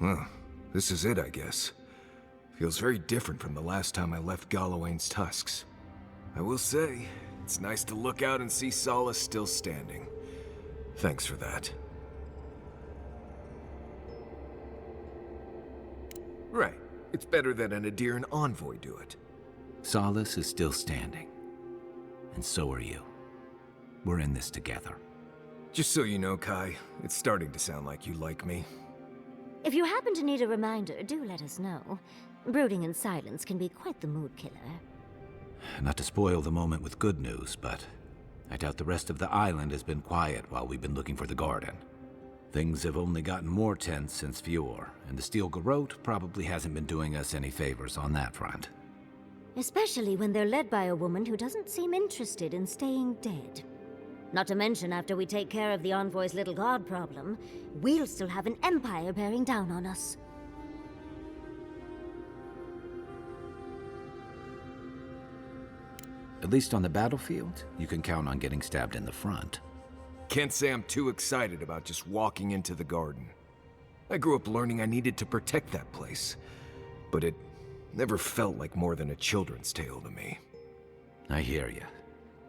Well, this is it, I guess. Feels very different from the last time I left Galawain's tusks. I will say, it's nice to look out and see Solace still standing. Thanks for that. Right. It's better that an Adiran envoy do it. Solace is still standing. And so are you. We're in this together. Just so you know, Kai, it's starting to sound like you like me. If you happen to need a reminder, do let us know. Brooding in silence can be quite the mood killer. Not to spoil the moment with good news, but I doubt the rest of the island has been quiet while we've been looking for the garden. Things have only gotten more tense since Fior, and the Steel Garrote probably hasn't been doing us any favors on that front. Especially when they're led by a woman who doesn't seem interested in staying dead. Not to mention, after we take care of the Envoy's little god problem, we'll still have an empire bearing down on us. At least on the battlefield, you can count on getting stabbed in the front. Can't say I'm too excited about just walking into the garden. I grew up learning I needed to protect that place, but it never felt like more than a children's tale to me. I hear you.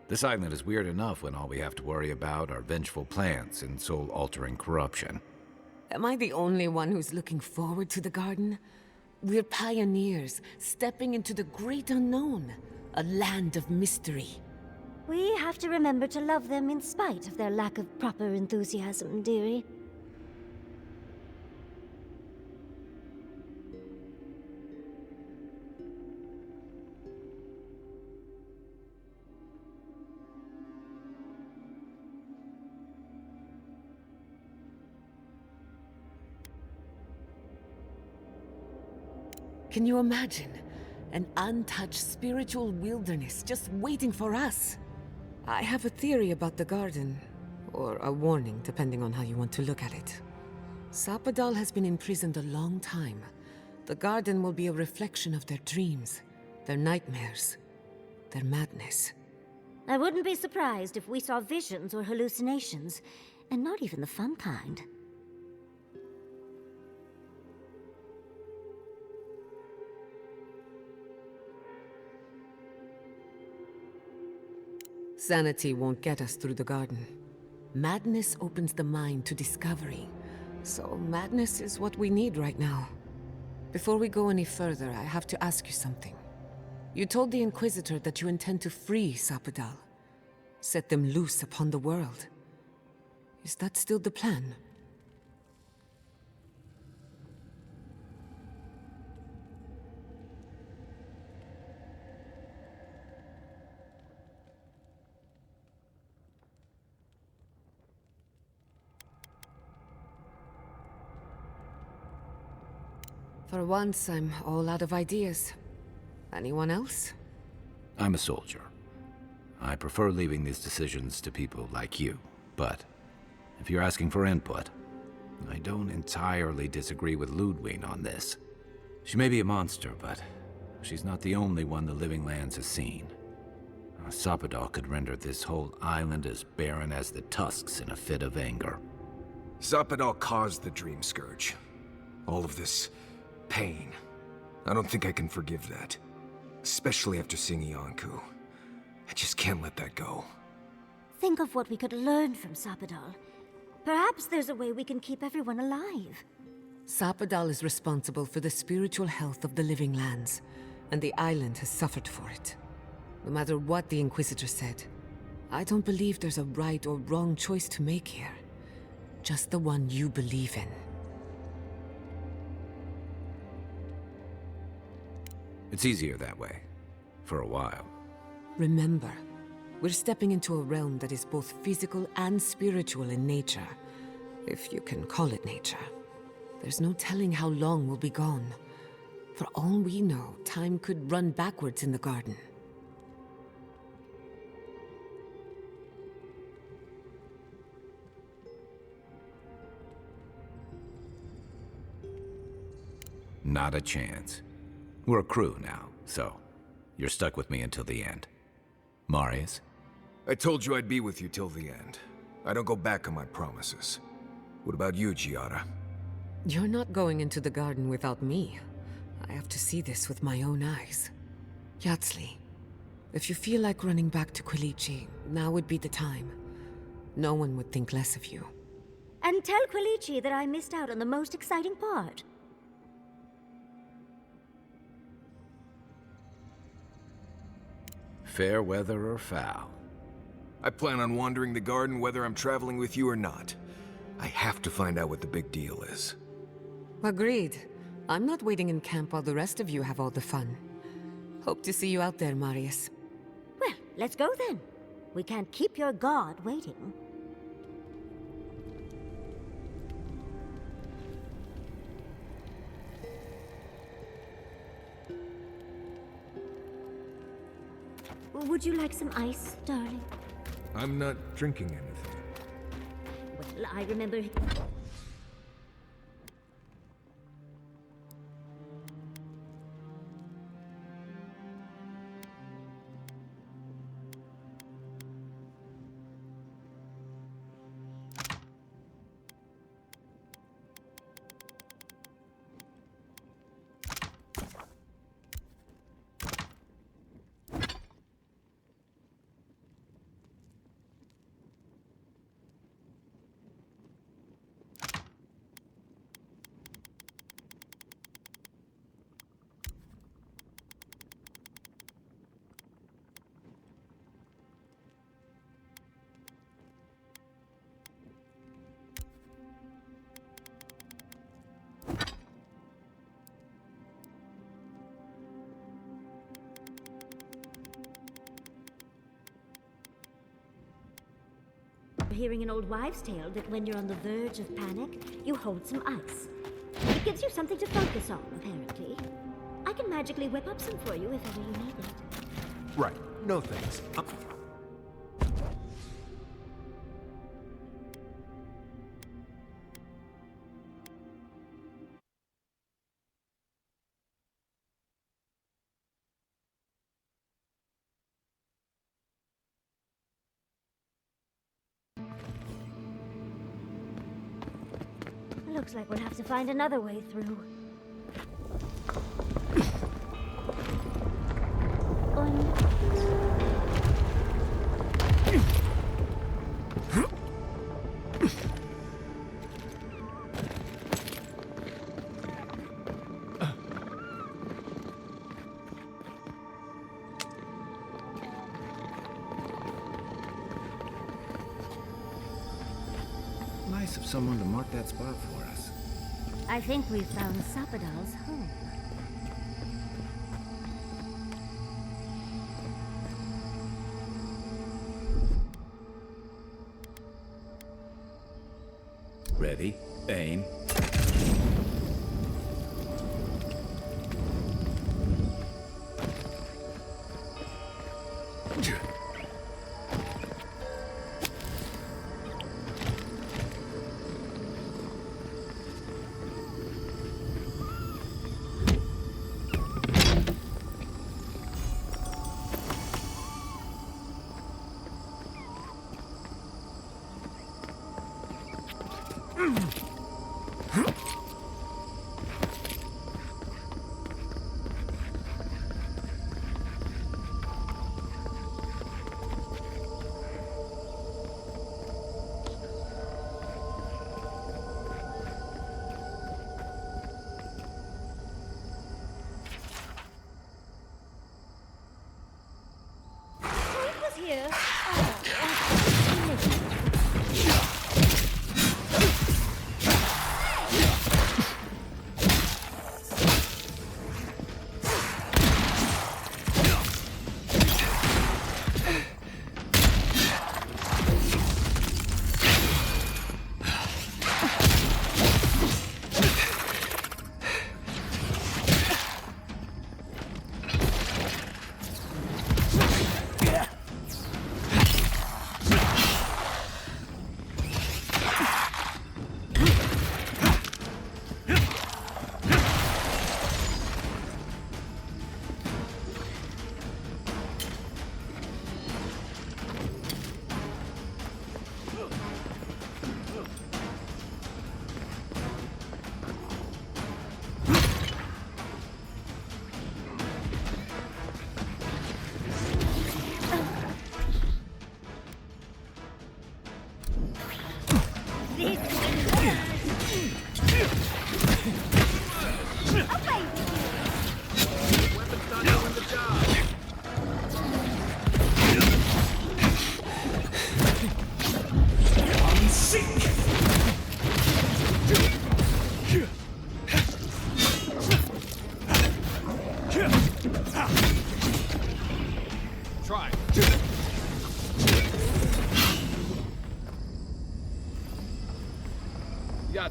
This island is weird enough when all we have to worry about are vengeful plans and soul-altering corruption. Am I the only one who's looking forward to the garden? We're pioneers, stepping into the great unknown, a land of mystery. We have to remember to love them in spite of their lack of proper enthusiasm, dearie. Can you imagine? An untouched spiritual wilderness just waiting for us. I have a theory about the garden, or a warning, depending on how you want to look at it. Sapadal has been imprisoned a long time. The garden will be a reflection of their dreams, their nightmares, their madness. I wouldn't be surprised if we saw visions or hallucinations, and not even the fun kind. Sanity won't get us through the garden. Madness opens the mind to discovery. So madness is what we need right now. Before we go any further, I have to ask you something. You told the Inquisitor that you intend to free Sapadal. Set them loose upon the world. Is that still the plan? For once, I'm all out of ideas. Anyone else? I'm a soldier. I prefer leaving these decisions to people like you, but if you're asking for input, I don't entirely disagree with Ludwig on this. She may be a monster, but she's not the only one the Living Lands has seen. Sapadal could render this whole island as barren as the tusks in a fit of anger. Sapadal caused the Dream Scourge. All of this pain. I don't think I can forgive that. Especially after seeing Iancu. I just can't let that go. Think of what we could learn from Sapadal. Perhaps there's a way we can keep everyone alive. Sapadal is responsible for the spiritual health of the Living Lands, and the island has suffered for it. No matter what the Inquisitor said, I don't believe there's a right or wrong choice to make here. Just the one you believe in. It's easier that way. For a while. Remember, we're stepping into a realm that is both physical and spiritual in nature. If you can call it nature. There's no telling how long we'll be gone. For all we know, time could run backwards in the garden. Not a chance. We're a crew now, so you're stuck with me until the end. Marius? I told you I'd be with you till the end. I don't go back on my promises. What about you, J.Heras? You're not going into the garden without me. I have to see this with my own eyes. Yatsley, if you feel like running back to Quilici, now would be the time. No one would think less of you. And tell Quilici that I missed out on the most exciting part. Fair weather or foul? I plan on wandering the garden whether I'm traveling with you or not. I have to find out what the big deal is. Agreed. I'm not waiting in camp while the rest of you have all the fun. Hope to see you out there, Marius. Well, let's go then. We can't keep your god waiting. Would you like some ice, darling? I'm not drinking anything. Well, I remember... Hearing an old wives' tale that when you're on the verge of panic, you hold some ice. It gives you something to focus on, apparently. I can magically whip up some for you if ever you need it. Right. No thanks. Looks like we'll have to find another way through. Nice of someone to mark that spot for us. I think we've found Sapadal's home. Ready, aim. Here.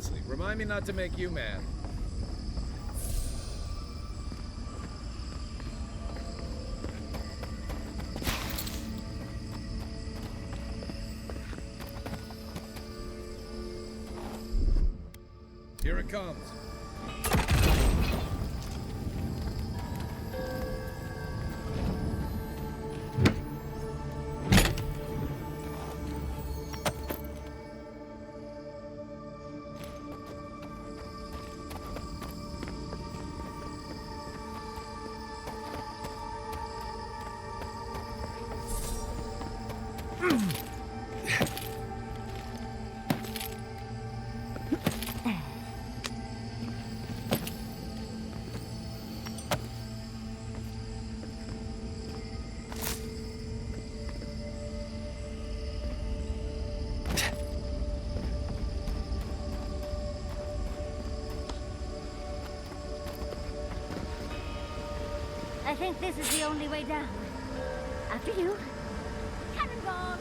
Honestly, remind me not to make you mad. Here it comes. I think this is the only way down. After you. Cannonball!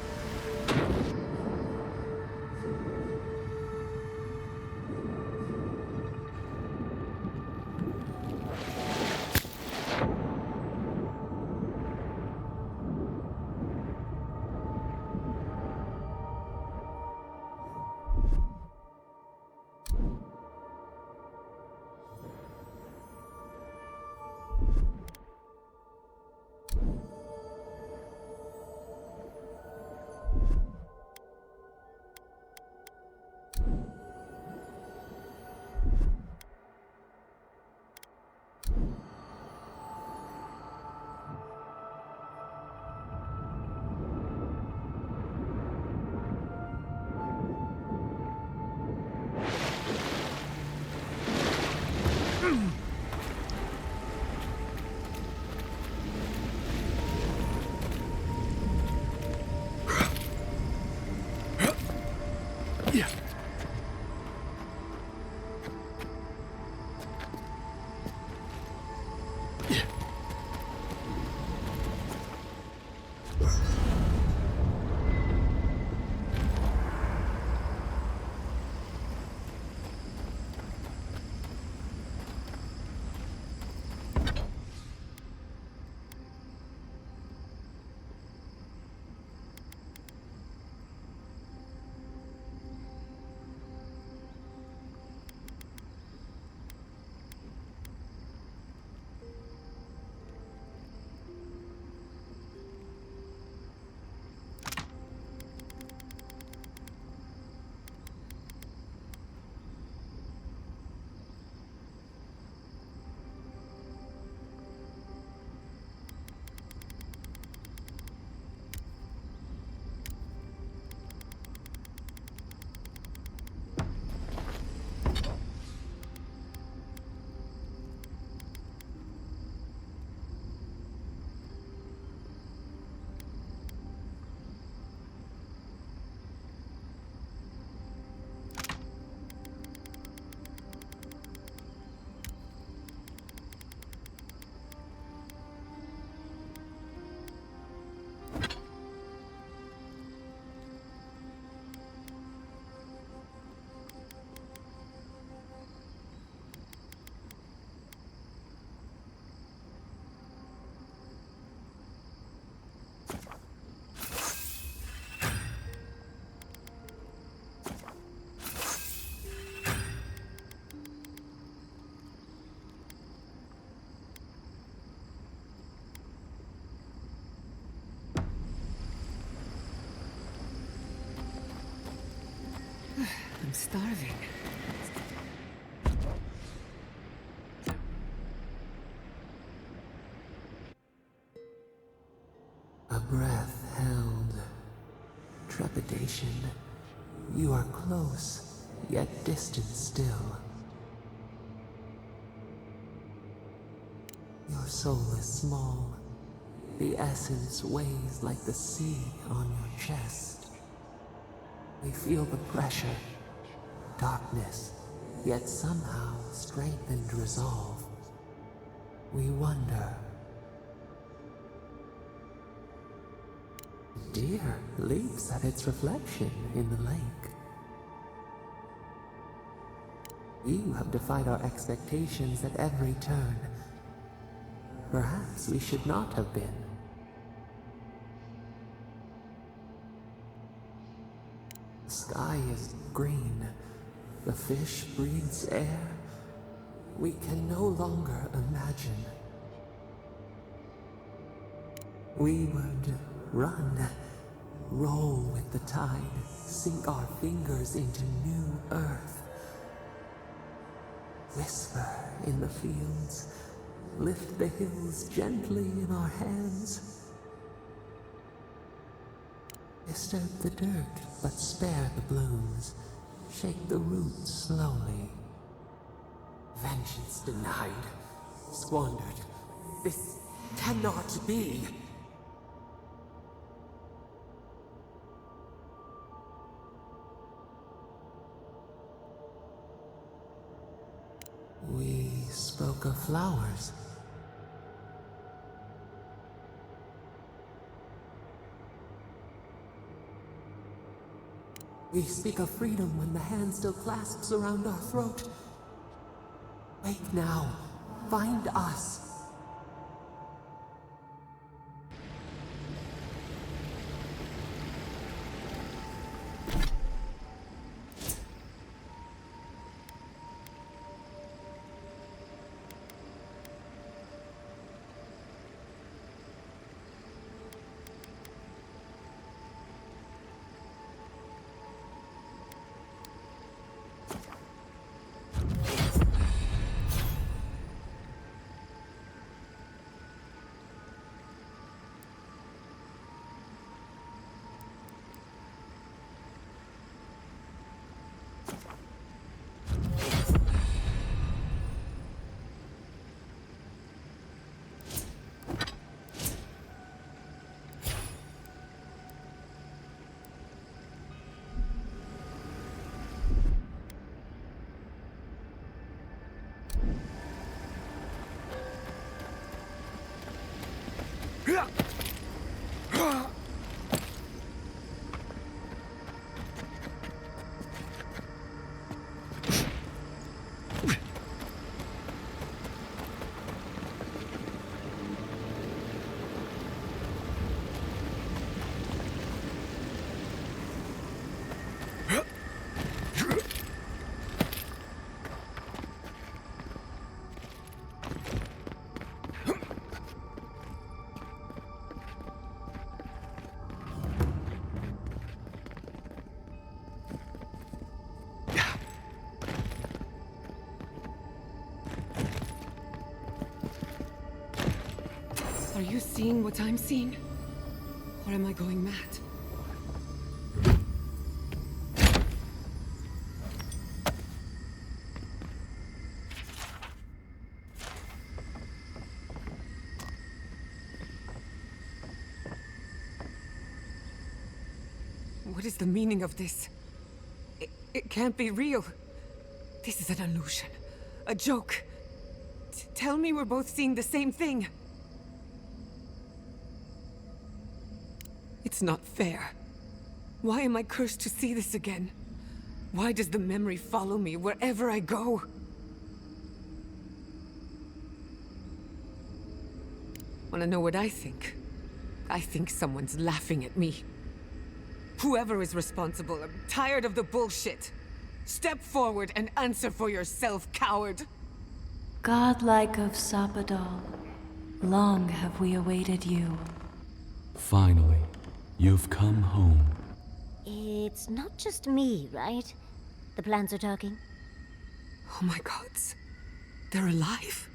I'm starving. A breath held. Trepidation. You are close, yet distant still. Your soul is small. The essence weighs like the sea on your chest. We feel the pressure. Darkness, yet somehow strengthened resolve. We wonder. Deer leaps at its reflection in the lake. You have defied our expectations at every turn. Perhaps we should not have been. The sky is green. The fish breathes air. We can no longer imagine. We would run, roll with the tide, sink our fingers into new earth. Whisper in the fields, lift the hills gently in our hands. Disturb the dirt, but spare the blooms. Shake the roots slowly. Vengeance denied, squandered. This cannot be. We spoke of flowers. We speak of freedom when the hand still clasps around our throat. Wake now. Find us. Are you seeing what I'm seeing? Or am I going mad? What is the meaning of this? It can't be real. This is an illusion. A joke. Tell me we're both seeing the same thing. It's not fair. Why am I cursed to see this again? Why does the memory follow me wherever I go? Wanna know what I think? I think someone's laughing at me. Whoever is responsible, I'm tired of the bullshit. Step forward and answer for yourself, coward! Godlike of Sapadal, long have we awaited you. Finally, you've come home. It's not just me, right? The plants are talking. Oh my gods. They're alive?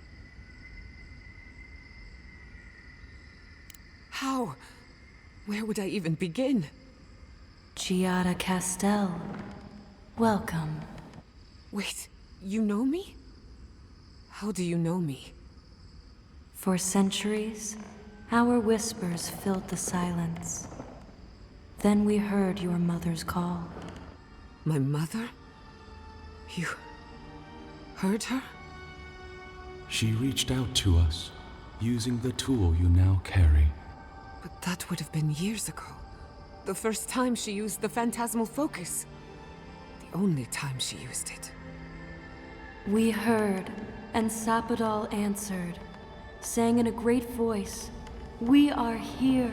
How? Where would I even begin? Giada Castel, welcome. Wait, you know me? How do you know me? For centuries, our whispers filled the silence. Then we heard your mother's call. My mother? You heard her? She reached out to us, using the tool you now carry. But that would have been years ago. The first time she used the phantasmal focus. The only time she used it. We heard, and Sapadal answered, saying in a great voice, "We are here.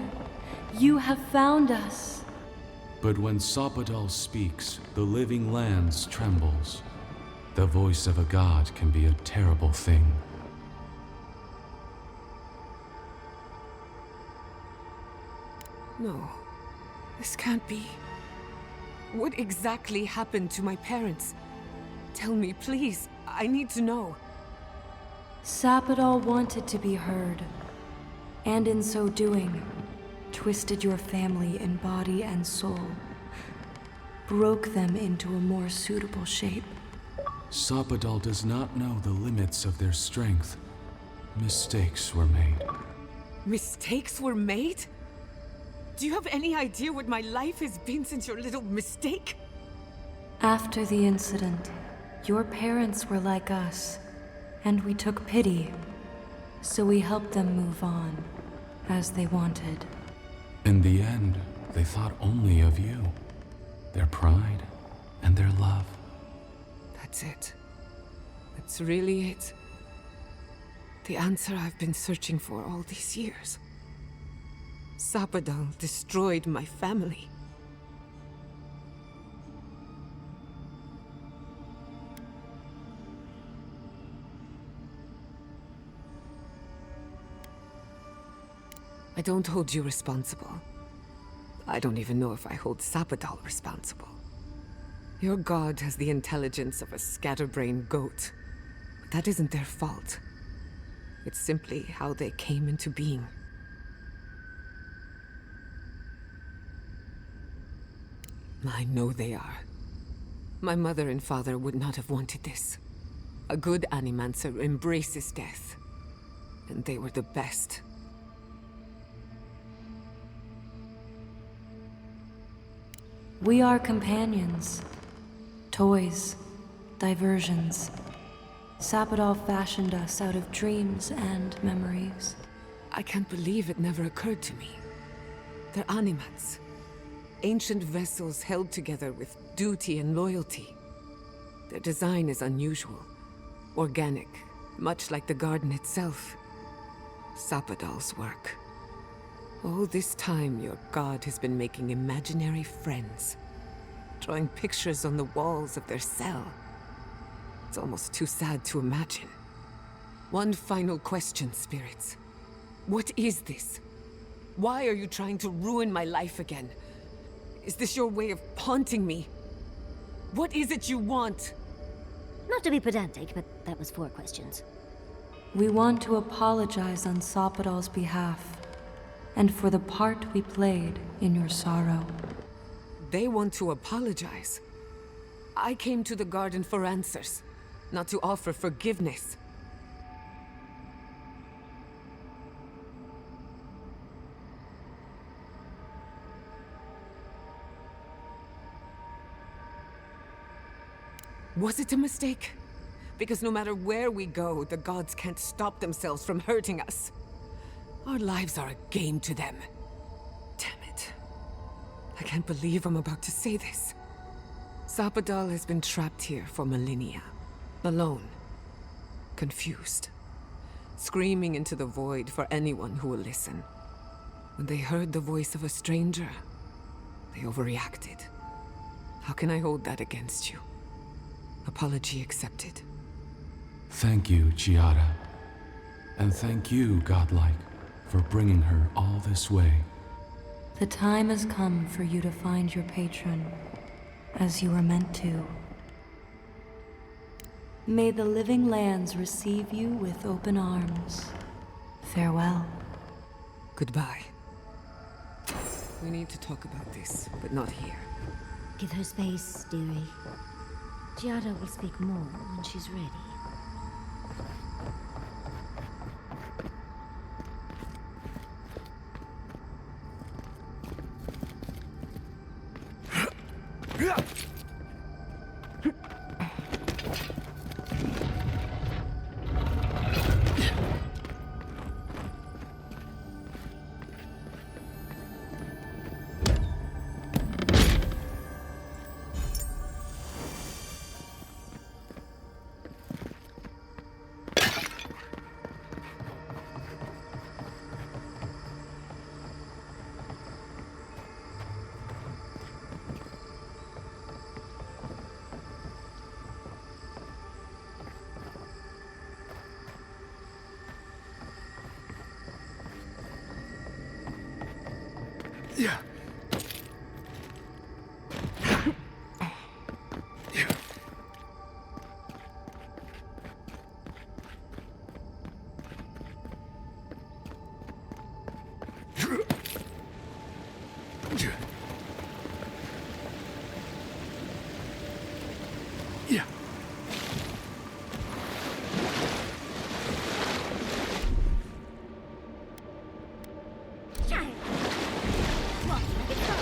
You have found us." But when Sapadal speaks, the living lands trembles. The voice of a god can be a terrible thing. No, this can't be. What exactly happened to my parents? Tell me, please. I need to know. Sapadal wanted to be heard, and in so doing, twisted your family in body and soul, broke them into a more suitable shape. Sapadal does not know the limits of their strength. Mistakes were made. Mistakes were made? Do you have any idea what my life has been since your little mistake? After the incident, your parents were like us, and we took pity, so we helped them move on, as they wanted. In the end, they thought only of you, their pride, and their love. That's it. That's really it. The answer I've been searching for all these years. Sapadal destroyed my family. I don't hold you responsible. I don't even know if I hold Sapadal responsible. Your god has the intelligence of a scatterbrained goat, but that isn't their fault. It's simply how they came into being. I know they are. My mother and father would not have wanted this. A good animancer embraces death, and they were the best. We are companions, toys, diversions. Sapadal fashioned us out of dreams and memories. I can't believe it never occurred to me. They're animats. Ancient vessels held together with duty and loyalty. Their design is unusual, organic, much like the garden itself. Sapadal's work. All this time, your god has been making imaginary friends, drawing pictures on the walls of their cell. It's almost too sad to imagine. One final question, spirits. What is this? Why are you trying to ruin my life again? Is this your way of haunting me? What is it you want? Not to be pedantic, but that was 4 questions. We want to apologize on Sapadal's behalf, and for the part we played in your sorrow. They want to apologize. I came to the garden for answers, not to offer forgiveness. Was it a mistake? Because no matter where we go, the gods can't stop themselves from hurting us. Our lives are a game to them. Damn it. I can't believe I'm about to say this. Sapadal has been trapped here for millennia. Alone. Confused. Screaming into the void for anyone who will listen. When they heard the voice of a stranger, they overreacted. How can I hold that against you? Apology accepted. Thank you, J.Heras. And thank you, Godlike, for bringing her all this way. The time has come for you to find your patron, as you were meant to. May the living lands receive you with open arms. Farewell. Goodbye. We need to talk about this, but not here. Give her space, dearie. J.Heras will speak more when she's ready. Yeah. Yeah. Child! What? It's on.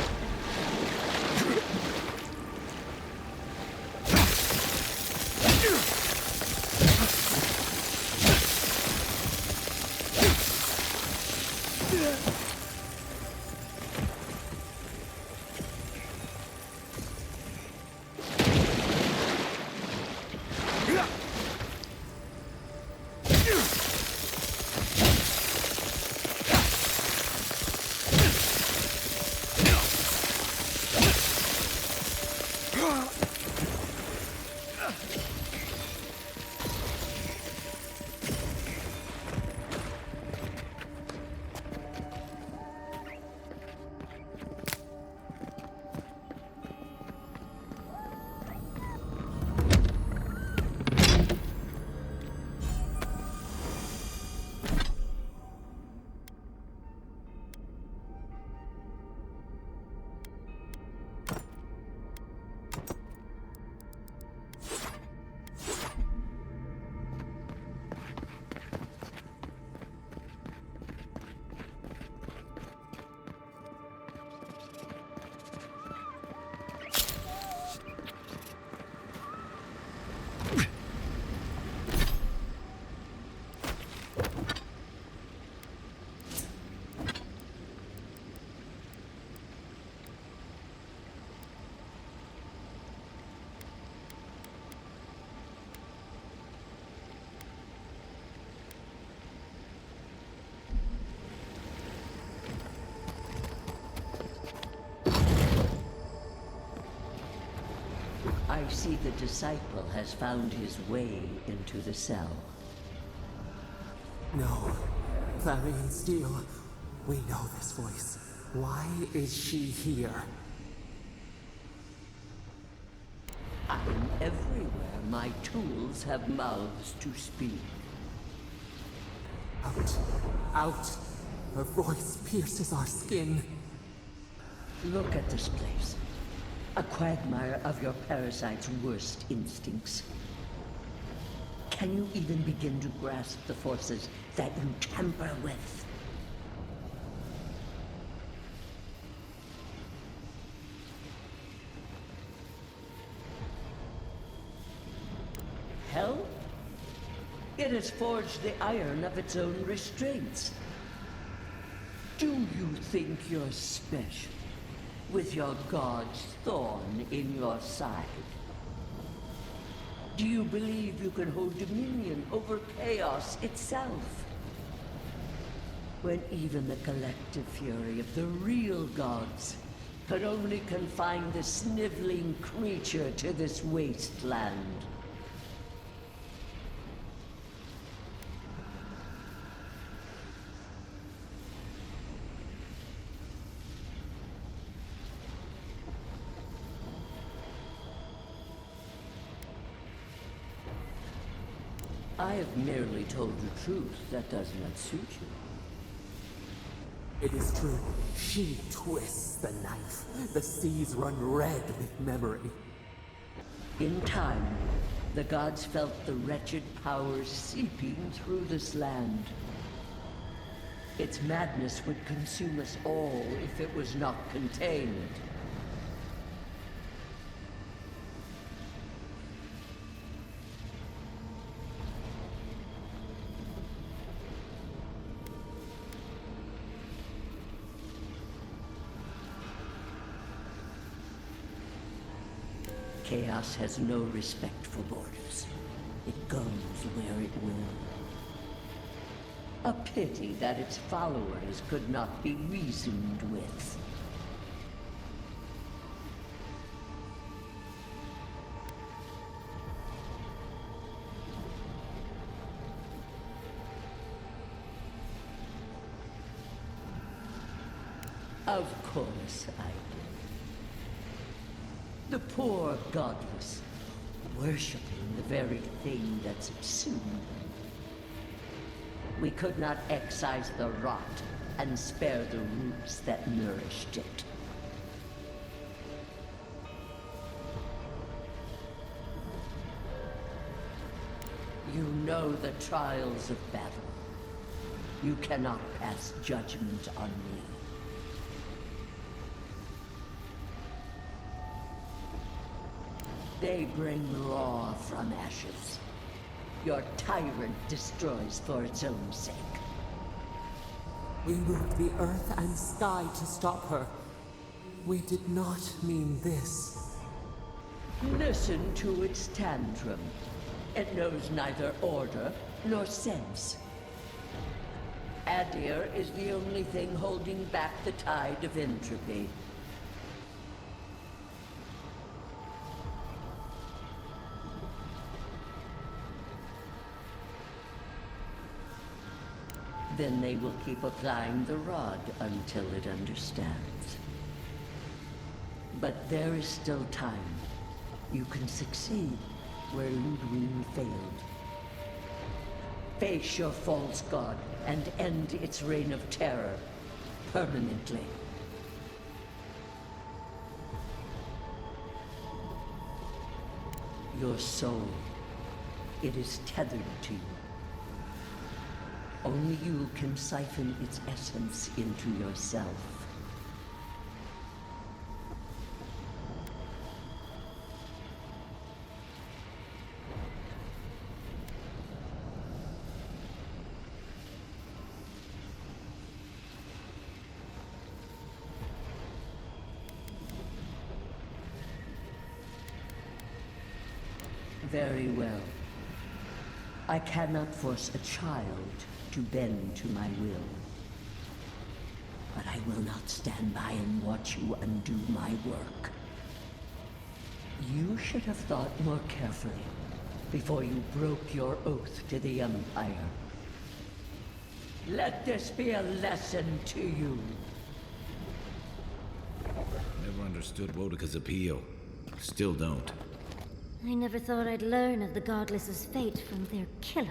I see the disciple has found his way into the cell. No. Clarion Steel. We know this voice. Why is she here? I'm everywhere my tools have mouths to speak. Out. Out. Her voice pierces our skin. Look at this place. A quagmire of your parasite's worst instincts. Can you even begin to grasp the forces that you tamper with? Hell? It has forged the iron of its own restraints. Do you think you're special, with your god's thorn in your side? Do you believe you can hold dominion over chaos itself? When even the collective fury of the real gods could only confine the sniveling creature to this wasteland. I have merely told you truth that does not suit you. It is true. She twists the knife. The seas run red with memory. In time, the gods felt the wretched powers seeping through this land. Its madness would consume us all if it was not contained. Chaos has no respect for borders. It goes where it will. A pity that its followers could not be reasoned with. A Of course I do. The poor godless, worshipping the very thing that subsumed them. We could not excise the rot and spare the roots that nourished it. You know the trials of battle. You cannot pass judgment on me. They bring law from ashes. Your tyrant destroys for its own sake. We moved the earth and sky to stop her. We did not mean this. Listen to its tantrum. It knows neither order nor sense. Adir is the only thing holding back the tide of entropy. Then they will keep applying the rod until it understands. But there is still time. You can succeed where Ludwig failed. Face your false god and end its reign of terror permanently. Your soul, it is tethered to you. Only you can siphon its essence into yourself. Very well. I cannot force a child to bend to my will. But I will not stand by and watch you undo my work. You should have thought more carefully before you broke your oath to the Empire. Let this be a lesson to you. Never understood Wodika's appeal. Still don't. I never thought I'd learn of the Godless's fate from their killer.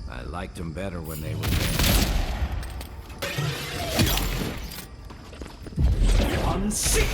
I liked them better when they were dead. I'm sick!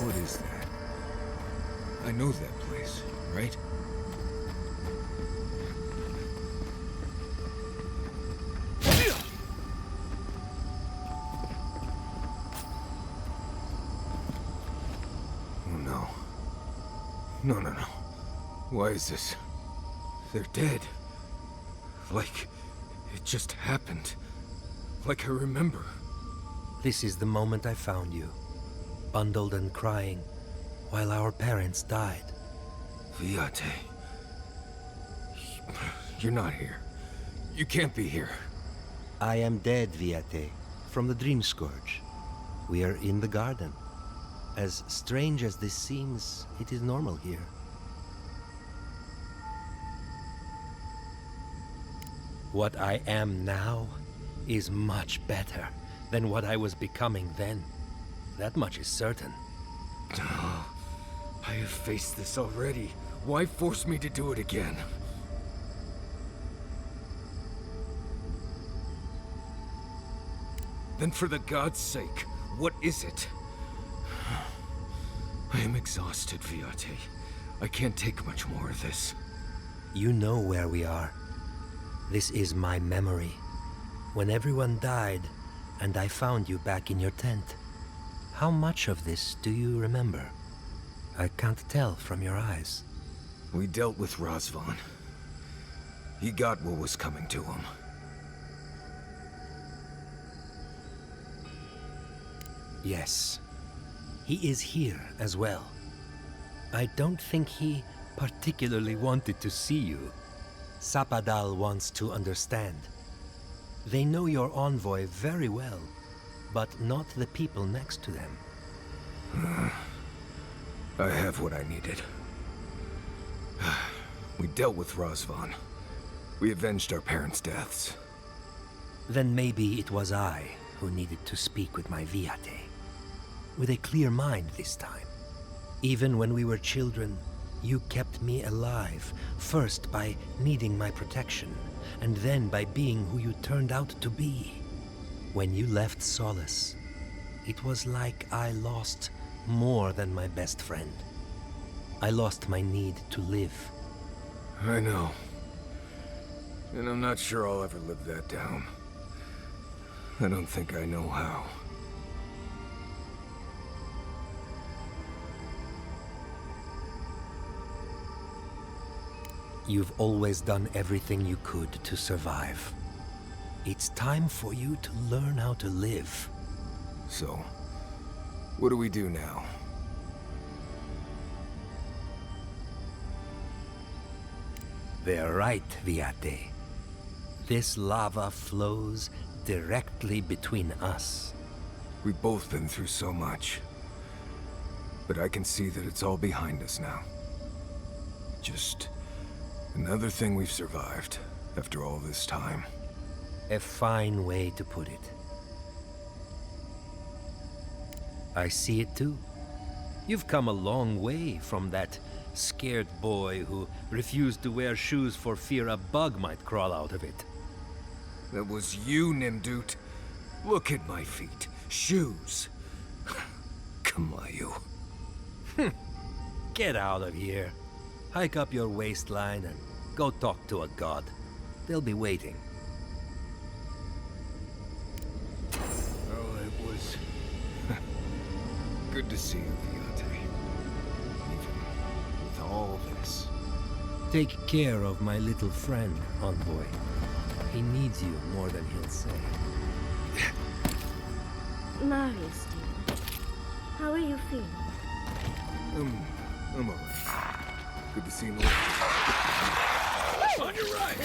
What is that? I know that place, right? Oh no. No. Why is this? They're dead. Like, it just happened. Like I remember. This is the moment I found you. Bundled and crying, while our parents died. Viate. You're not here. You can't be here. I am dead, Viate, from the Dream Scourge. We are in the garden. As strange as this seems, it is normal here. What I am now is much better than what I was becoming then. That much is certain. I have faced this already. Why force me to do it again? Then for the god's sake, what is it? I am exhausted, Viate. I can't take much more of this. You know where we are. This is my memory. When everyone died, and I found you back in your tent. How much of this do you remember? I can't tell from your eyes. We dealt with Razvan. He got what was coming to him. Yes. He is here as well. I don't think he particularly wanted to see you. Sapadal wants to understand. They know your envoy very well, but not the people next to them. I have what I needed. We dealt with Razvan. We avenged our parents' deaths. Then maybe it was I who needed to speak with my Viate. With a clear mind this time. Even when we were children, you kept me alive, first by needing my protection, and then by being who you turned out to be. When you left Solace, it was like I lost more than my best friend. I lost my need to live. I know. And I'm not sure I'll ever live that down. I don't think I know how. You've always done everything you could to survive. It's time for you to learn how to live. So, what do we do now? They're right, Viate. This lava flows directly between us. We've both been through so much. But I can see that it's all behind us now. Just another thing we've survived after all this time. A fine way to put it. I see it too. You've come a long way from that scared boy who refused to wear shoes for fear a bug might crawl out of it. That was you, Nimdut. Look at my feet. Shoes. Kamayu. Get out of here. Hike up your waistline and go talk to a god. They'll be waiting. Oh, it was good to see you, Viate. Even with all this. Take care of my little friend, Envoy. He needs you more than he'll say. Marius, dear. How are you feeling? I'm alright. Good to see you. On your right!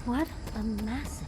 What a massacre.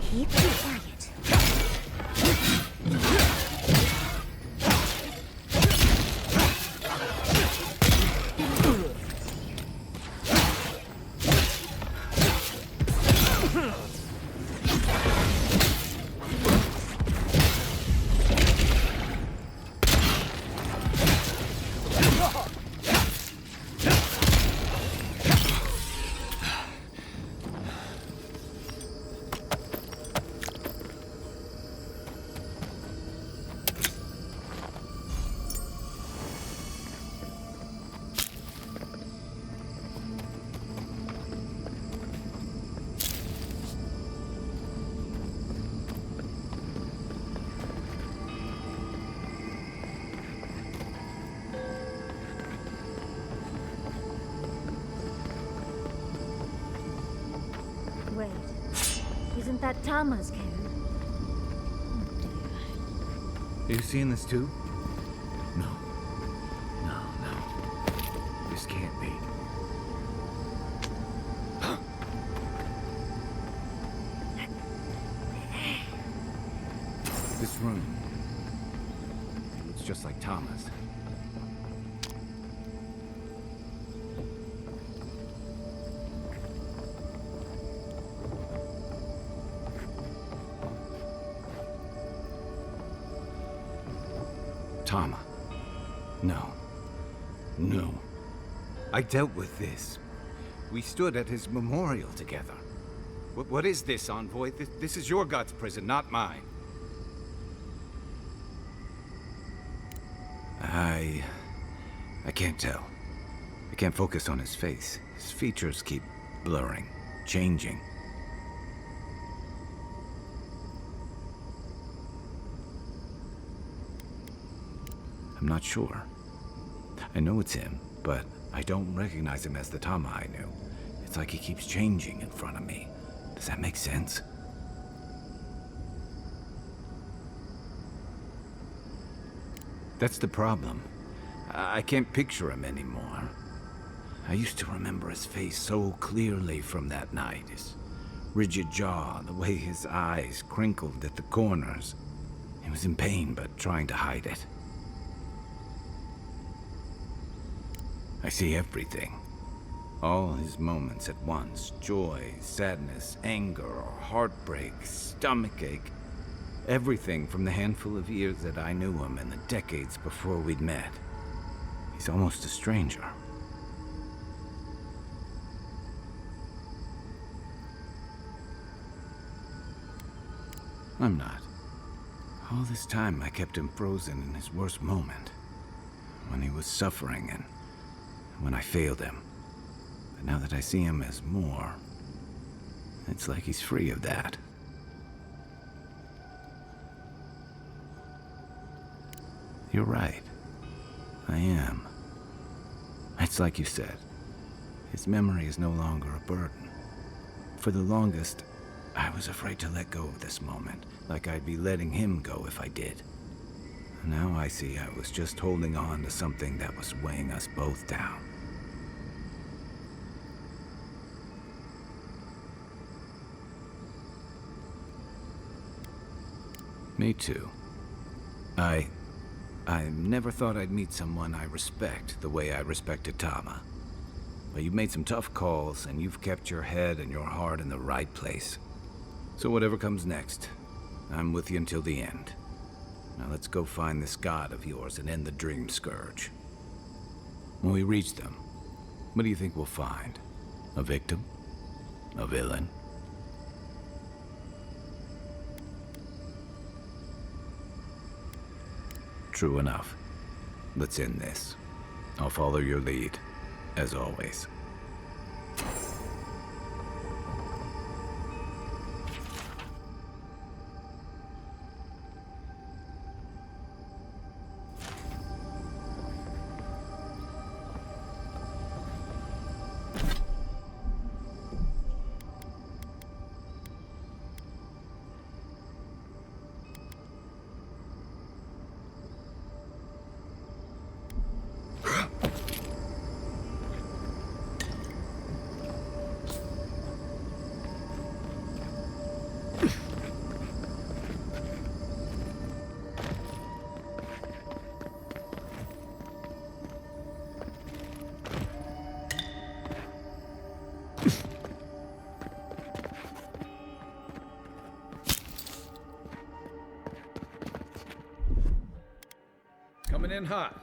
Keep quiet. Wait, isn't that Tama's cannon? You seeing this too? No. No. This can't be. This room. It's just like Tama's. Tama. No. No. I dealt with this. We stood at his memorial together. What is this, Envoy? This is your God's prison, not mine. I can't tell. I can't focus on his face. His features keep blurring, changing. I'm not sure. I know it's him, but I don't recognize him as the Tama I knew. It's like he keeps changing in front of me. Does that make sense? That's the problem. I can't picture him anymore. I used to remember his face so clearly from that night. His rigid jaw, the way his eyes crinkled at the corners. He was in pain, but trying to hide it. I see everything. All his moments at once. Joy, sadness, anger, heartbreak, stomachache. Everything from the handful of years that I knew him and the decades before we'd met. He's almost a stranger. I'm not. All this time I kept him frozen in his worst moment. When he was suffering and when I failed him. But now that I see him as more, it's like he's free of that. You're right. I am. It's like you said. His memory is no longer a burden. For the longest, I was afraid to let go of this moment, like I'd be letting him go if I did. Now I see I was just holding on to something that was weighing us both down. Me too. I never thought I'd meet someone I respect the way I respected Tama. But you've made some tough calls, and you've kept your head and your heart in the right place. So whatever comes next, I'm with you until the end. Now let's go find this god of yours and end the dream scourge. When we reach them, what do you think we'll find? A victim? A villain? True enough. Let's end this. I'll follow your lead, as always. Coming in hot.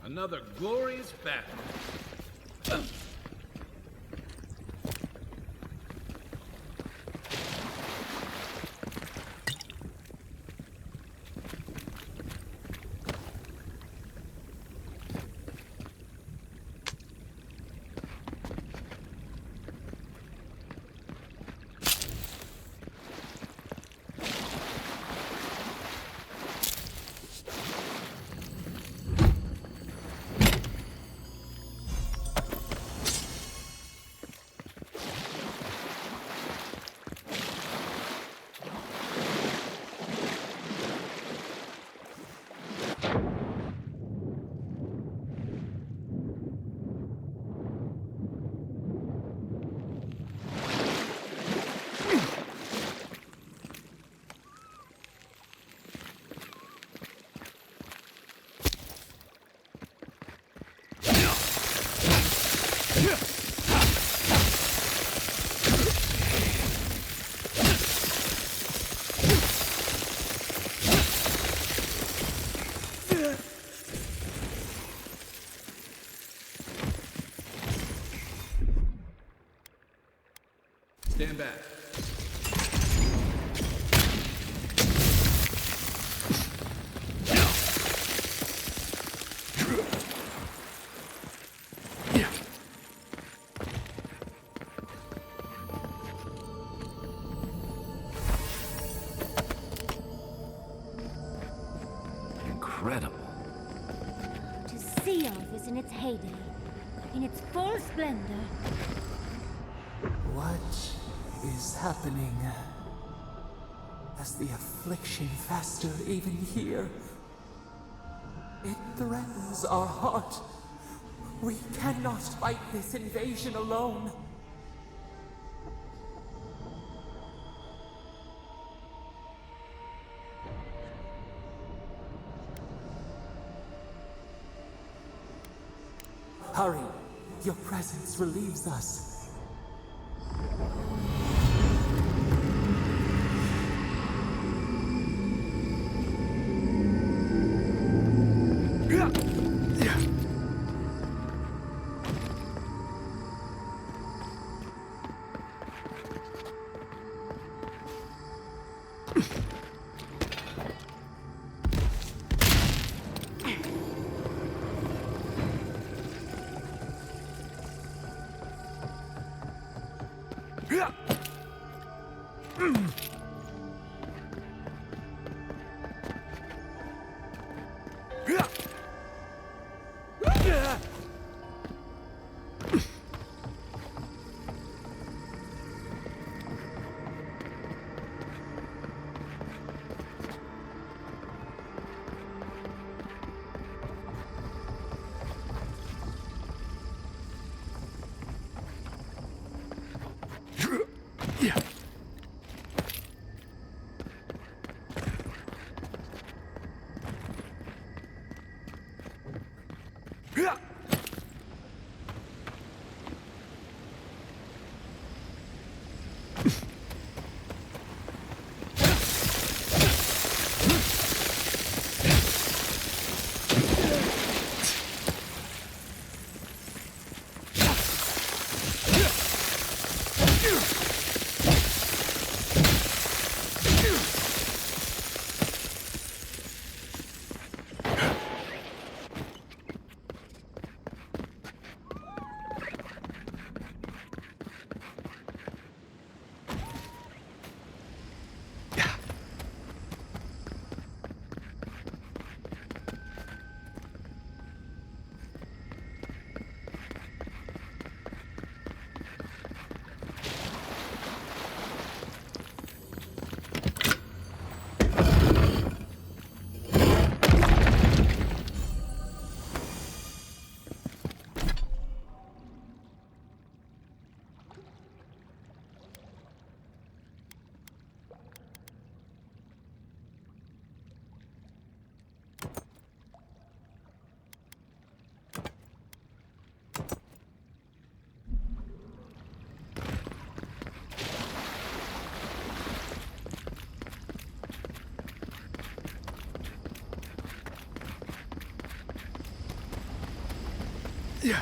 Another glorious battle. Stand back. Incredible. To see off is in its heyday, in its full splendor. What is happening? As the affliction fester even here? It threatens our heart. We cannot fight this invasion alone. Hurry! Your presence relieves us. Yeah. Yeah.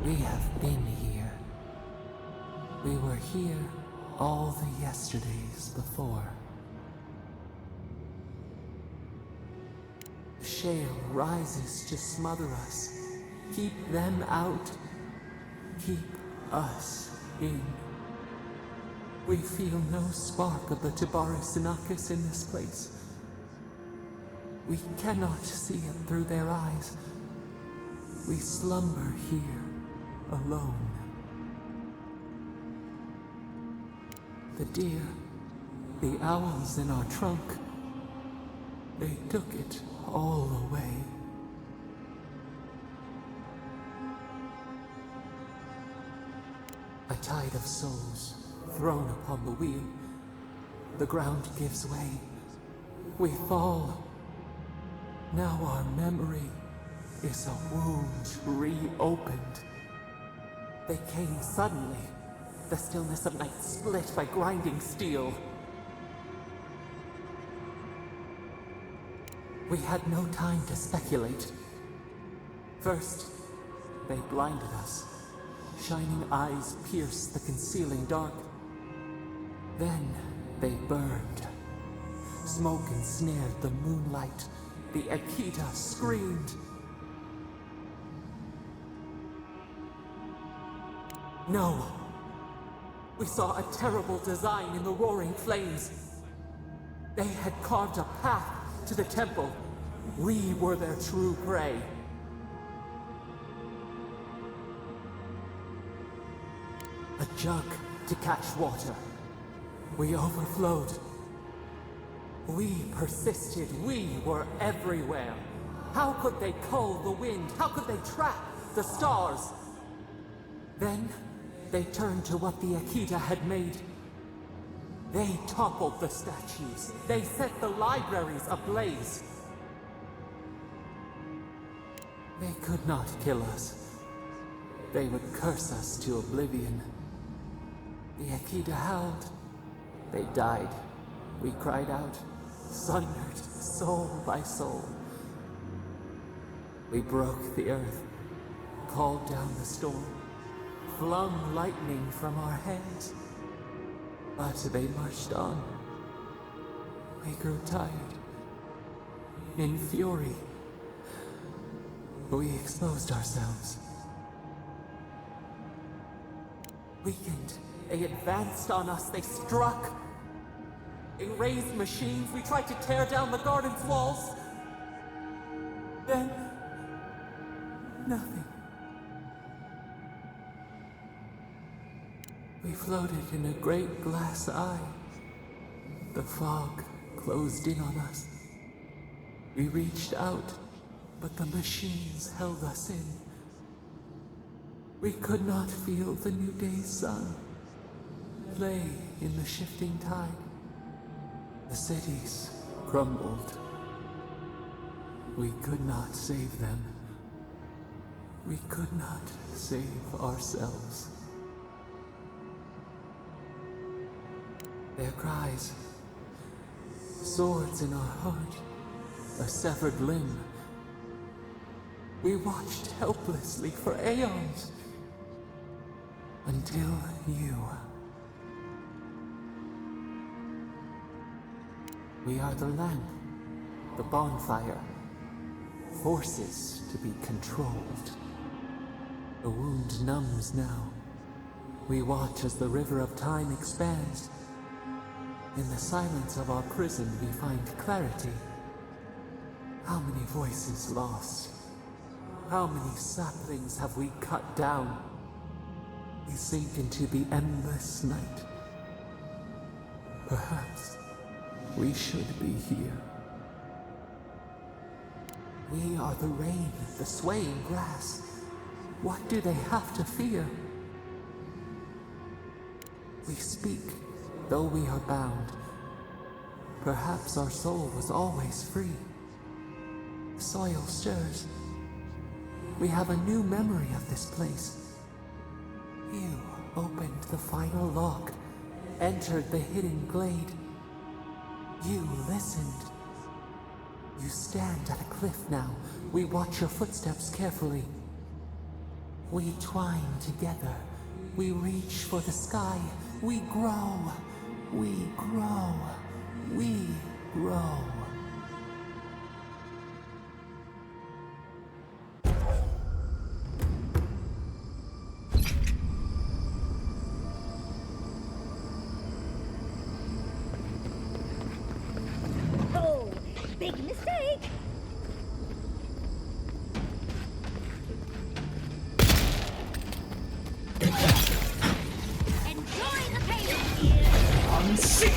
We have been here. We were here all the yesterdays before. The shale rises to smother us. Keep them out. Keep us in. We feel no spark of the Tibaris Inachus in this place. We cannot see it through their eyes. We slumber here, alone. The deer, the owls in our trunk, they took it all away. A tide of souls thrown upon the wheel. The ground gives way. We fall. Now our memory is a wound reopened. They came suddenly. The stillness of night split by grinding steel. We had no time to speculate. First, they blinded us. Shining eyes pierced the concealing dark. Then they burned. Smoke ensnared the moonlight. The Akita screamed. No. We saw a terrible design in the roaring flames. They had carved a path to the temple. We were their true prey. A jug to catch water. We overflowed. We persisted. We were everywhere. How could they cull the wind? How could they trap the stars? Then they turned to what the Akita had made. They toppled the statues. They set the libraries ablaze. They could not kill us. They would curse us to oblivion. The Akita howled. They died. We cried out, sundered soul by soul. We broke the earth, called down the storm, flung lightning from our hands. But they marched on. We grew tired. In fury, we exposed ourselves. Weakened, they advanced on us, they struck. In raised machines, we tried to tear down the garden's walls. Then, nothing. We floated in a great glass eye. The fog closed in on us. We reached out, but the machines held us in. We could not feel the new day's sun. Lay in the shifting tide. The cities crumbled. We could not save them. We could not save ourselves. Their cries, swords in our heart, a severed limb. We watched helplessly for aeons, until you. We are the lamp, the bonfire, forces to be controlled. The wound numbs now. We watch as the river of time expands. In the silence of our prison, we find clarity. How many voices lost? How many saplings have we cut down? We sink into the endless night. Perhaps we should be here. We are the rain, the swaying grass. What do they have to fear? We speak, though we are bound. Perhaps our soul was always free. The soil stirs. We have a new memory of this place. You opened the final lock, entered the hidden glade. You listened. You stand at a cliff now. We watch your footsteps carefully. We twine together. We reach for the sky. We grow. We grow. We grow. Oh, big mistake! Enjoy the pain! Unseat!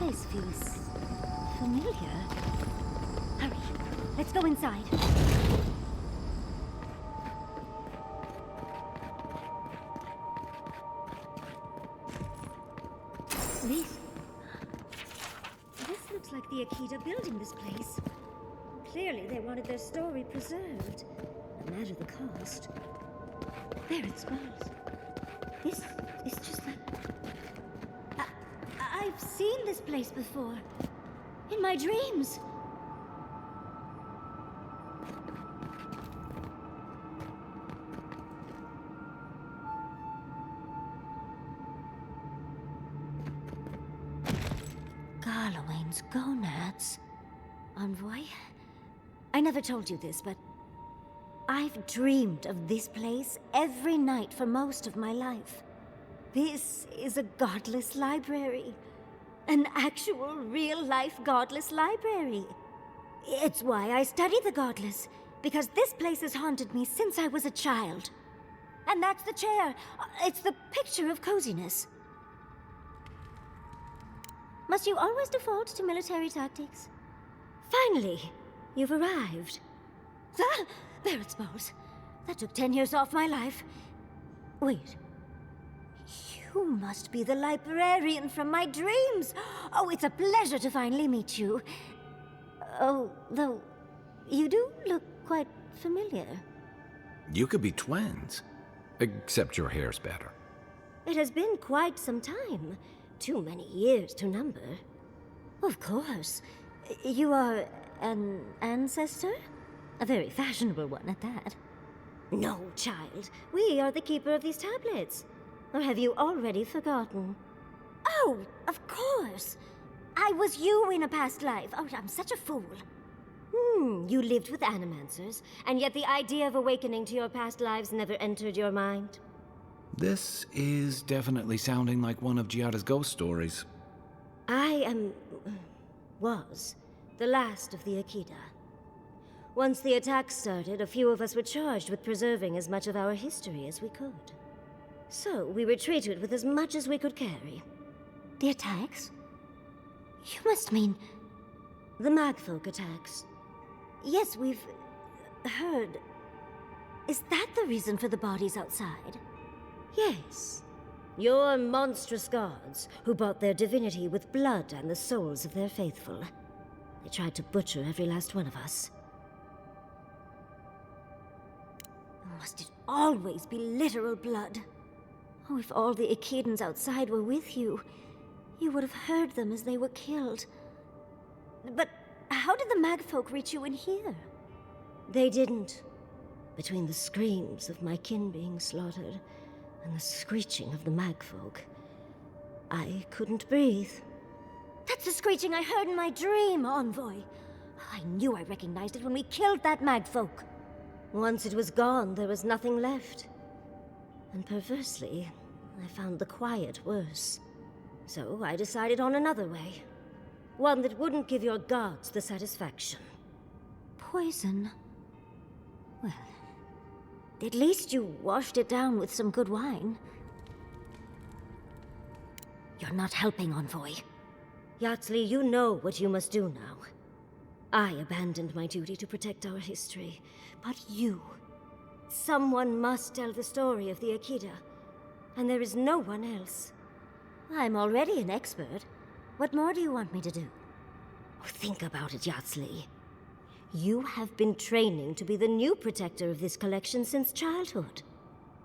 This feels familiar. Hurry, let's go inside. This looks like the Akita building this place. Clearly they wanted their story preserved, no matter the cost. There it smells. This is just like... I've seen this place before. In my dreams. Garlowain's gonads. Envoy? I never told you this, but I've dreamed of this place every night for most of my life. This is a godless library. An actual, real-life godless library. It's why I study the godless, because this place has haunted me since I was a child. And that's the chair. It's the picture of coziness. Must you always default to military tactics? Finally, you've arrived. Ah, there it smells. That took 10 years off my life. Wait. You must be the librarian from my dreams. Oh, it's a pleasure to finally meet you. Oh, though, you do look quite familiar. You could be twins. Except your hair's better. It has been quite some time. Too many years to number. Of course. You are an ancestor? A very fashionable one at that. No, child. We are the keeper of these tablets. Or have you already forgotten? Oh, of course. I was you in a past life. Oh, I'm such a fool. You lived with animancers, and yet the idea of awakening to your past lives never entered your mind. This is definitely sounding like one of J.Heras' ghost stories. Was the last of the Akita. Once the attack started, a few of us were charged with preserving as much of our history as we could. So we retreated with as much as we could carry. The attacks? You must mean... the Magfolk attacks. Yes, we've... heard... Is that the reason for the bodies outside? Yes. Your monstrous gods, who bought their divinity with blood and the souls of their faithful. They tried to butcher every last one of us. Must it always be literal blood? Oh, if all the Akidans outside were with you, you would have heard them as they were killed. But how did the Magfolk reach you in here? They didn't. between the screams of my kin being slaughtered and the screeching of the magfolk. I couldn't breathe. That's the screeching I heard in my dream, Envoy. I knew I recognized it when we killed that magfolk. Once it was gone, there was nothing left. And perversely, I found the quiet worse. So I decided on another way. One that wouldn't give your gods the satisfaction. Poison? Well, at least you washed it down with some good wine. You're not helping, Envoy. Yatsley, you know what you must do now. I abandoned my duty to protect our history, but you... Someone must tell the story of the Akita, and there is no one else. I'm already an expert. What more do you want me to do? Oh, think about it, Yatsley. You have been training to be the new protector of this collection since childhood.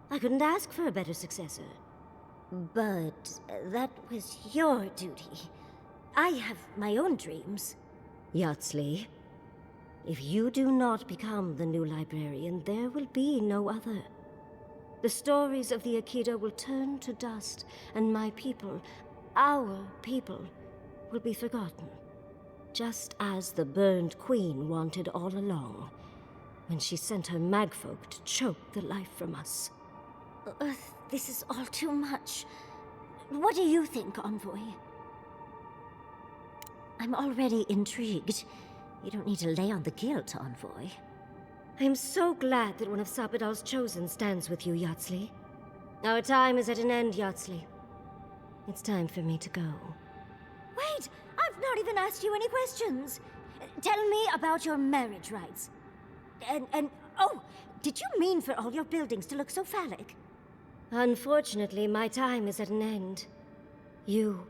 I couldn't ask for a better successor. But that was your duty. I have my own dreams. Yatsley, if you do not become the new librarian, there will be no other. The stories of the Akita will turn to dust, and my people, our people, will be forgotten. Just as the burned queen wanted all along, when she sent her magfolk to choke the life from us. This is all too much. What do you think, Envoy? I'm already intrigued. You don't need to lay on the guilt, Envoy. I'm so glad that one of Sapadal's chosen stands with you, Yatsley. Our time is at an end, Yatsley. It's time for me to go. Wait! I've not even asked you any questions! Tell me about your marriage rights. And oh, did you mean for all your buildings to look so phallic? Unfortunately, my time is at an end. You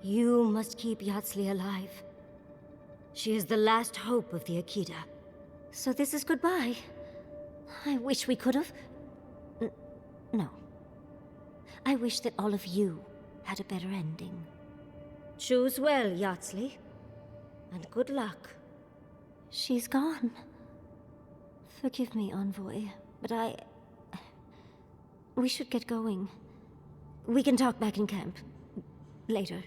must keep Yatsley alive. She is the last hope of the Akita. So this is goodbye. I wish we could have... No. I wish that all of you had a better ending. Choose well, Yatsley. And good luck. She's gone. Forgive me, Envoy, but we should get going. We can talk back in camp. Later.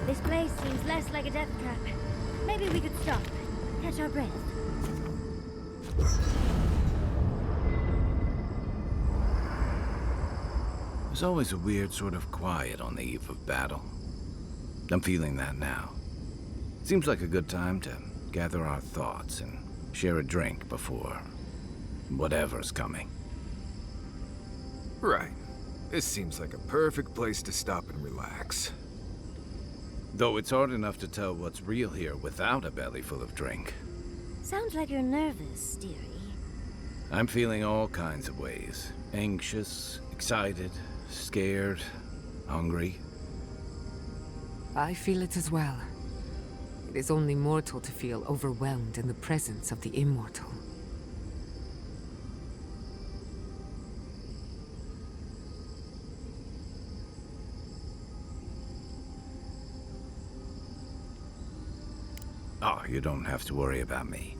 This place seems less like a death trap. Maybe we could stop, catch our breath. There's always a weird sort of quiet on the eve of battle. I'm feeling that now. Seems like a good time to gather our thoughts and share a drink before whatever's coming. Right. This seems like a perfect place to stop and relax. Though it's hard enough to tell what's real here without a belly full of drink. Sounds like you're nervous, dearie. I'm feeling all kinds of ways. Anxious, excited, scared, hungry. I feel it as well. It is only mortal to feel overwhelmed in the presence of the immortal. Oh, you don't have to worry about me.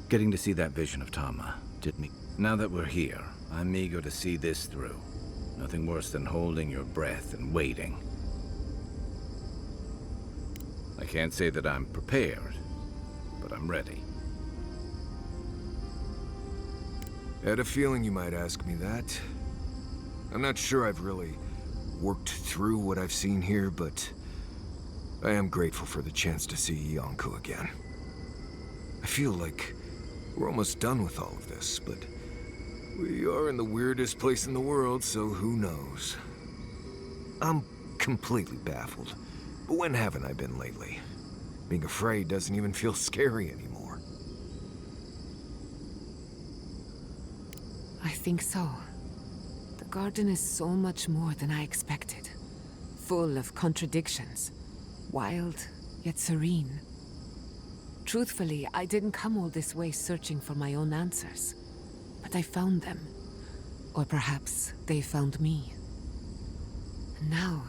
Getting to see that vision of Tama did me. Now that we're here, I'm eager to see this through. Nothing worse than holding your breath and waiting. I can't say that I'm prepared, but I'm ready. I had a feeling you might ask me that. I'm not sure I've really worked through what I've seen here, but I am grateful for the chance to see Yonko again. I feel like we're almost done with all of this, but we are in the weirdest place in the world, so who knows? I'm completely baffled. But when haven't I been lately? Being afraid doesn't even feel scary anymore. I think so. The garden is so much more than I expected. Full of contradictions. Wild, yet serene. Truthfully, I didn't come all this way searching for my own answers. But I found them. Or perhaps they found me. And now,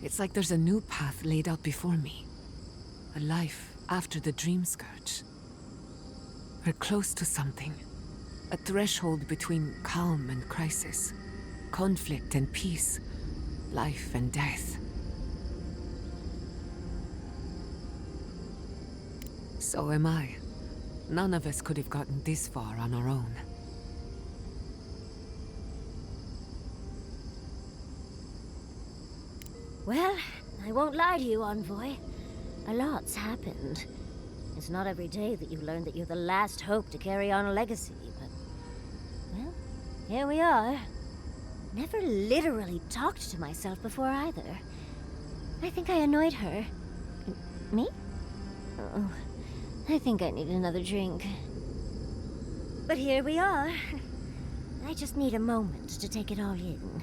it's like there's a new path laid out before me. A life after the dream scourge. We're close to something. A threshold between calm and crisis. Conflict and peace. Life and death. So am I. None of us could have gotten this far on our own. Well, I won't lie to you, Envoy. A lot's happened. It's not every day that you learn that you're the last hope to carry on a legacy, but... well, here we are. Never literally talked to myself before either. I think I annoyed her. Me? Oh, I think I need another drink. But here we are. I just need a moment to take it all in.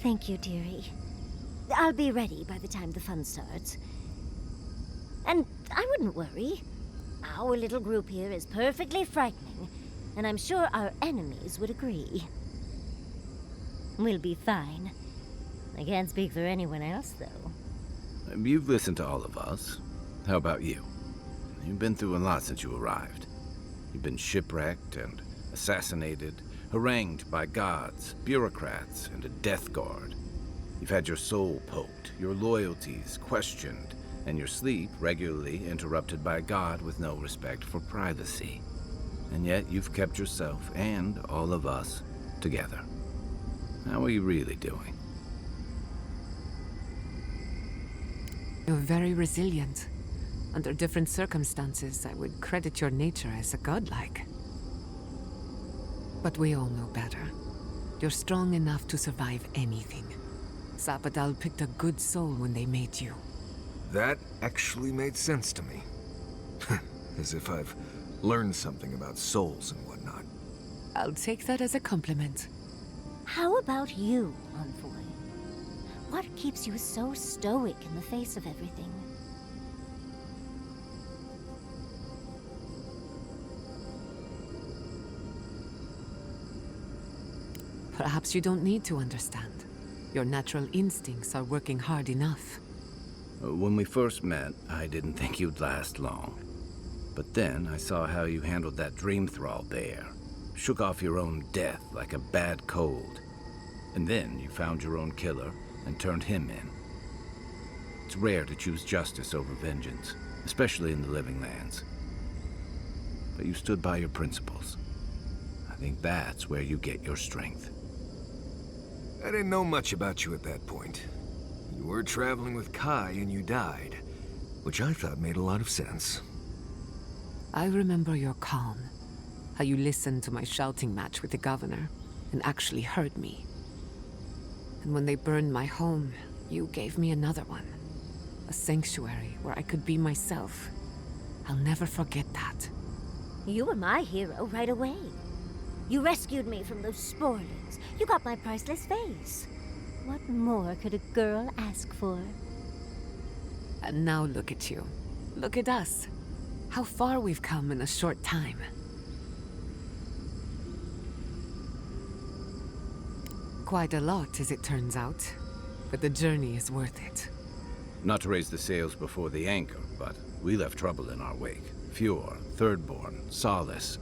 Thank you, dearie. I'll be ready by the time the fun starts. And I wouldn't worry. Our little group here is perfectly frightening, and I'm sure our enemies would agree. We'll be fine. I can't speak for anyone else, though. You've listened to all of us. How about you? You've been through a lot since you arrived. You've been shipwrecked and assassinated, harangued by gods, bureaucrats, and a death guard. You've had your soul poked, your loyalties questioned, and your sleep regularly interrupted by a god with no respect for privacy. And yet you've kept yourself and all of us together. How are you really doing? You're very resilient. Under different circumstances, I would credit your nature as a godlike. But we all know better. You're strong enough to survive anything. Sapadal picked a good soul when they made you. That actually made sense to me. As if I've learned something about souls and whatnot. I'll take that as a compliment. How about you, Envoy? What keeps you so stoic in the face of everything? Perhaps you don't need to understand. Your natural instincts are working hard enough. When we first met, I didn't think you'd last long. But then I saw how you handled that dream thrall there. Shook off your own death like a bad cold. And then you found your own killer and turned him in. It's rare to choose justice over vengeance, especially in the living lands. But you stood by your principles. I think that's where you get your strength. I didn't know much about you at that point. You were traveling with Kai and you died, which I thought made a lot of sense. I remember your calm. How you listened to my shouting match with the governor. and actually heard me. And when they burned my home, you gave me another one. A sanctuary where I could be myself. I'll never forget that. You were my hero right away. You rescued me from those spoilers. You got my priceless face. What more could a girl ask for? And now look at you. Look at us. How far we've come in a short time. Quite a lot, as it turns out. But the journey is worth it. Not to raise the sails before the anchor, but we left trouble in our wake. Fjord, Thirdborn, Solace.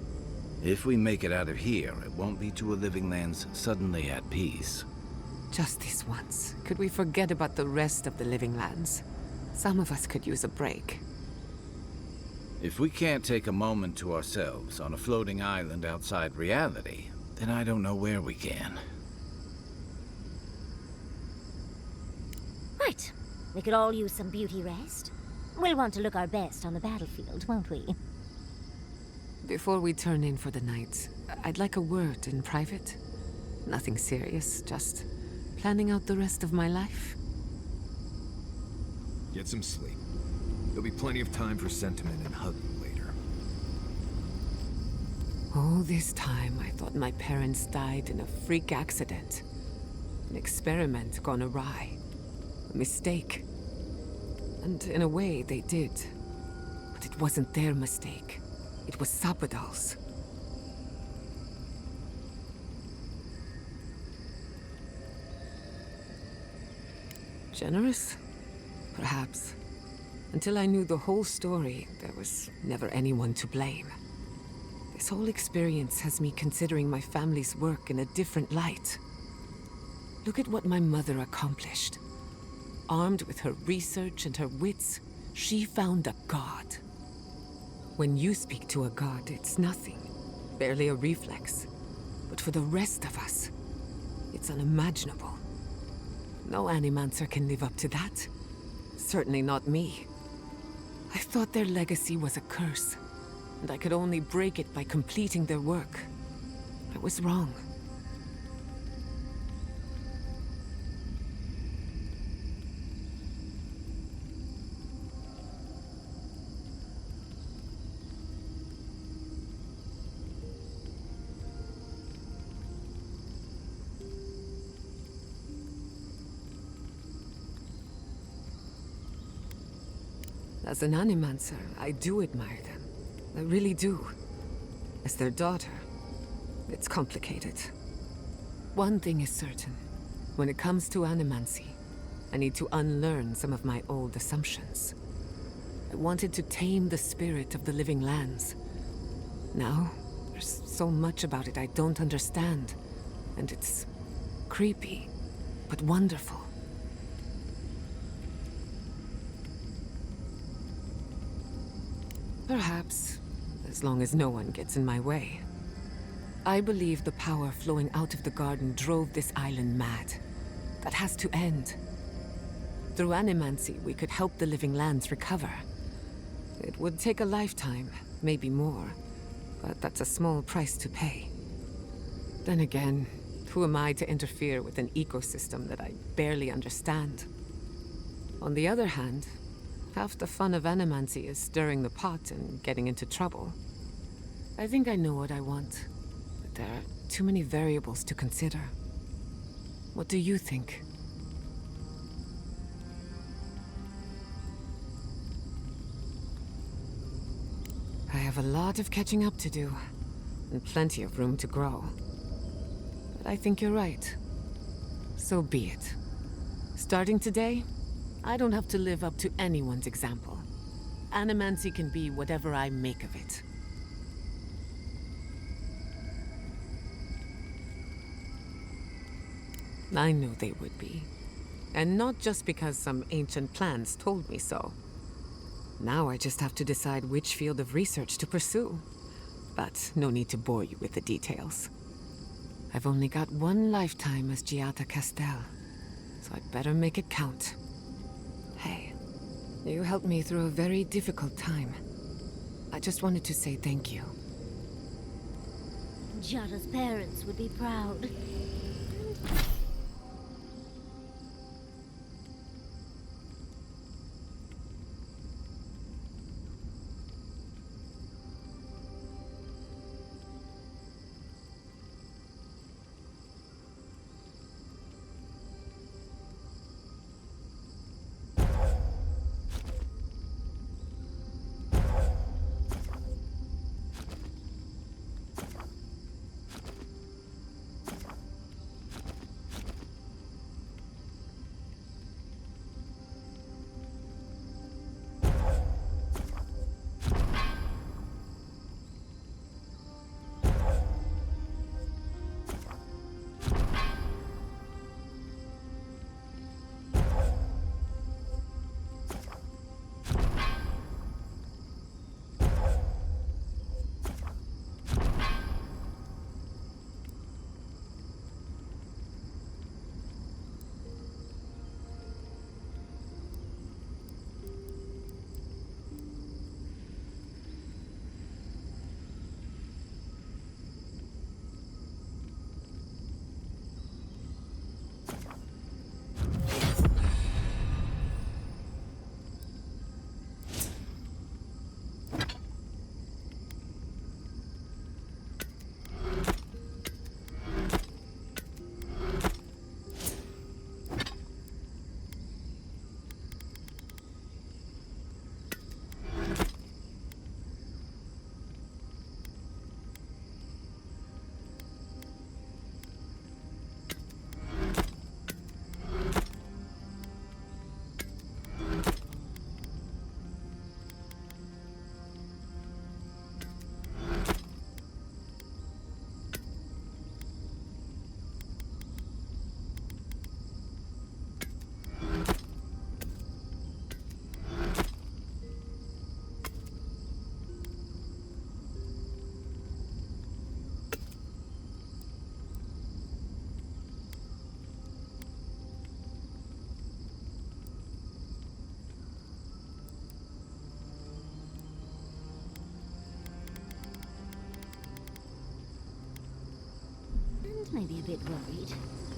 If we make it out of here, it won't be to a living lands suddenly at peace. Just this once. Could we forget about the rest of the living lands? Some of us could use a break. If we can't take a moment to ourselves on a floating island outside reality, then I don't know where we can. Right. We could all use some beauty rest. We'll want to look our best on the battlefield, won't we? Before we turn in for the night, I'd like a word in private. Nothing serious, just planning out the rest of my life. Get some sleep. There'll be plenty of time for sentiment and hugging later. All this time, I thought my parents died in a freak accident. An experiment gone awry. A mistake. And in a way, they did. But it wasn't their mistake. It was Sapodal's. Generous? Perhaps. Until I knew the whole story, there was never anyone to blame. This whole experience has me considering my family's work in a different light. Look at what my mother accomplished. Armed with her research and her wits, she found a god. When you speak to a god, it's nothing. Barely a reflex. But for the rest of us, it's unimaginable. No animancer can live up to that. Certainly not me. I thought their legacy was a curse, and I could only break it by completing their work. I was wrong. As an animancer, I do admire them. I really do. As their daughter, it's complicated. One thing is certain. When it comes to animancy, I need to unlearn some of my old assumptions. I wanted to tame the spirit of the living lands. Now, there's so much about it I don't understand. And it's creepy, but wonderful. Perhaps, as long as no one gets in my way. I believe the power flowing out of the garden drove this island mad. That has to end. Through animancy, we could help the living lands recover. It would take a lifetime, maybe more, but that's a small price to pay. Then again, who am I to interfere with an ecosystem that I barely understand? On the other hand, half the fun of animancy is stirring the pot and getting into trouble. I think I know what I want, but there are too many variables to consider. What do you think? I have a lot of catching up to do, and plenty of room to grow. But I think you're right. So be it. Starting today, I don't have to live up to anyone's example. Animancy can be whatever I make of it. I knew they would be. And not just because some ancient plans told me so. Now I just have to decide which field of research to pursue. But no need to bore you with the details. I've only got one lifetime as Giada Castel, so I'd better make it count. Hey, you helped me through a very difficult time. I just wanted to say thank you. Jada's parents would be proud. Maybe a bit worried.